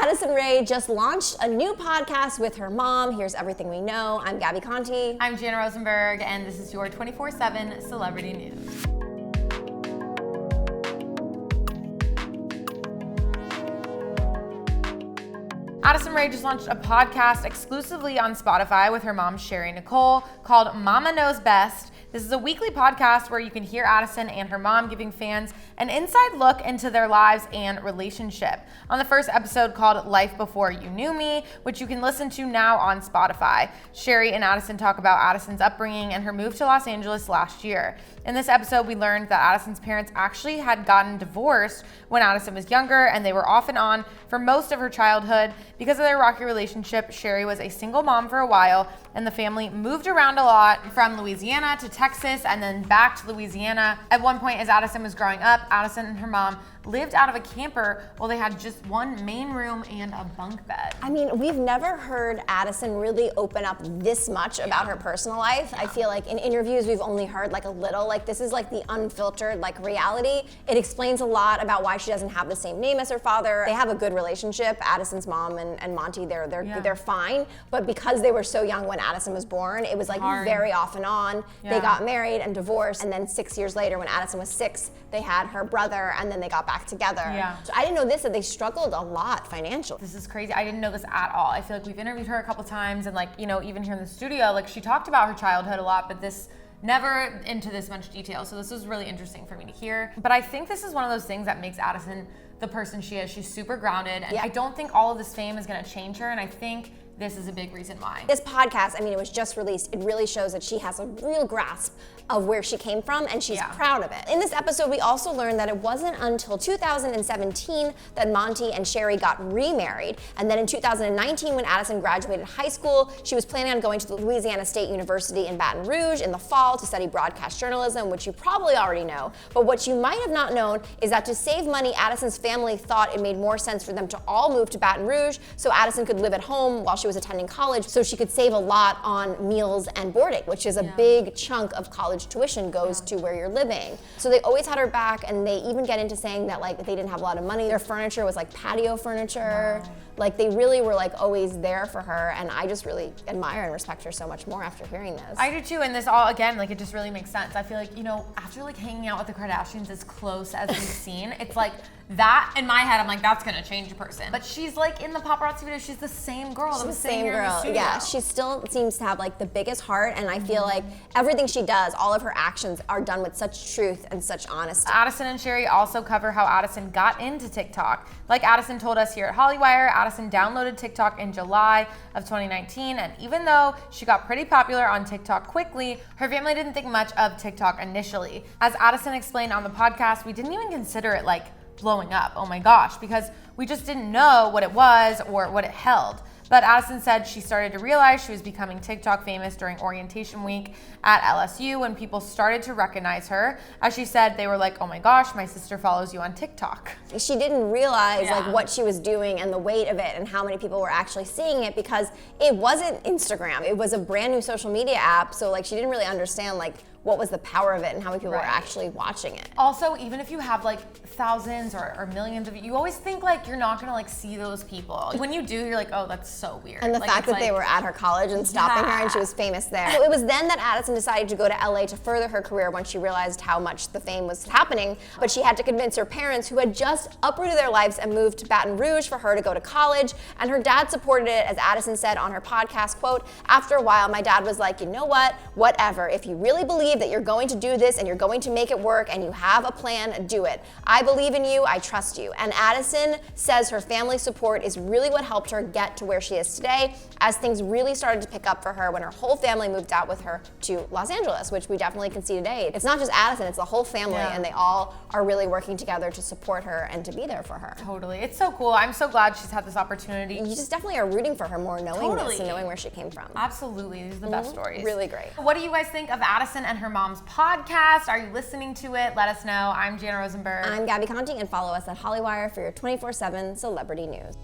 Addison Rae just launched a new podcast with her mom. Here's everything we know. I'm Gabi Conti. I'm Jana Rosenberg, and this is your 24/7 celebrity news. Addison Rae just launched a podcast exclusively on Spotify with her mom, Sherry Nicole, called Mama Knows Best. This is a weekly podcast where you can hear Addison and her mom giving fans an inside look into their lives and relationship. On the first episode called Life Before You Knew Me, which you can listen to now on Spotify, Sherry and Addison talk about Addison's upbringing and her move to Los Angeles last year. In this episode, we learned that Addison's parents actually had gotten divorced when Addison was younger, and they were off and on for most of her childhood. Because of their rocky relationship, Sherry was a single mom for a while, and the family moved around a lot from Louisiana to Texas and then back to Louisiana. At one point, as Addison was growing up, Addison and her mom lived out of a camper while they had just one main room and a bunk bed. I mean, we've never heard Addison really open up this much about her personal life. I feel like in interviews, we've only heard like a little, like this is like the unfiltered like reality. It explains a lot about why she doesn't have the same name as her father. They have a good relationship. Addison's mom and Monty, they're fine. But because they were so young when Addison was born, it was like very off and on. Yeah. They got married and divorced, and then 6 years later, when Addison was 6, they had her brother, and then they got back together. Yeah. So I didn't know that they struggled a lot financially. This is crazy. I didn't know this at all. I feel like we've interviewed her a couple times, and like, you know, even here in the studio, like she talked about her childhood a lot, but this never into this much detail. So this was really interesting for me to hear. But I think this is one of those things that makes Addison the person she is. She's super grounded, and I don't think all of this fame is gonna change her, and I think this is a big reason why. This podcast, I mean, it was just released. It really shows that she has a real grasp of where she came from, and she's proud of it. In this episode, we also learned that it wasn't until 2017 that Monty and Sherry got remarried. And then in 2019, when Addison graduated high school, she was planning on going to the Louisiana State University in Baton Rouge in the fall to study broadcast journalism, which you probably already know. But what you might have not known is that to save money, Addison's family thought it made more sense for them to all move to Baton Rouge so Addison could live at home while she was attending college, so she could save a lot on meals and boarding, which is a big chunk of college tuition goes to where you're living. So they always had her back, and they even get into saying that like they didn't have a lot of money. Their furniture was like patio furniture. Like they really were like always there for her, and I just really admire and respect her so much more after hearing this. I do too, and this all, again, like it just really makes sense. I feel like, you know, after like hanging out with the Kardashians as close as we've seen, it's like that in my head, I'm like, that's gonna change a person. But she's like in the paparazzi video, she's the same girl. She's the same girl, yeah. She still seems to have like the biggest heart, and I feel like everything she does, all of her actions are done with such truth and such honesty. Addison and Sherry also cover how Addison got into TikTok. Like Addison told us here at Hollywire, Addison downloaded TikTok in July of 2019, and even though she got pretty popular on TikTok quickly, her family didn't think much of TikTok initially. As Addison explained on the podcast, we didn't even consider it like blowing up, oh my gosh, because we just didn't know what it was or what it held. But Addison said she started to realize she was becoming TikTok famous during orientation week at LSU when people started to recognize her. As she said, they were like, oh my gosh, my sister follows you on TikTok. She didn't realize like what she was doing and the weight of it and how many people were actually seeing it, because it wasn't Instagram. It was a brand new social media app. So like she didn't really understand like what was the power of it and how many people were actually watching it. Also, even if you have like thousands or millions of you always think like you're not gonna like see those people. When you do, you're like, oh, that's so weird. And the like, fact that they were at her college and stopping her, and she was famous there. So it was then that Addison decided to go to LA to further her career once she realized how much the fame was happening. But she had to convince her parents, who had just uprooted their lives and moved to Baton Rouge, for her to go to college. And her dad supported it, as Addison said on her podcast, quote, after a while, my dad was like, you know what, whatever. If you really believe that you're going to do this and you're going to make it work and you have a plan, do it. I believe in you, I trust you. And Addison says her family support is really what helped her get to where she is today, as things really started to pick up for her when her whole family moved out with her to Los Angeles, which we definitely can see today. It's not just Addison, it's the whole family, and they all are really working together to support her and to be there for her. Totally, it's so cool. I'm so glad she's had this opportunity. You just definitely are rooting for her more, knowing this and knowing where she came from. Absolutely, these are the best stories. Really great. What do you guys think of Addison and her mom's podcast? Are you listening to it? Let us know. I'm Jana Rosenberg. I'm Gabi Conti, and follow us at Hollywire for your 24/7 celebrity news.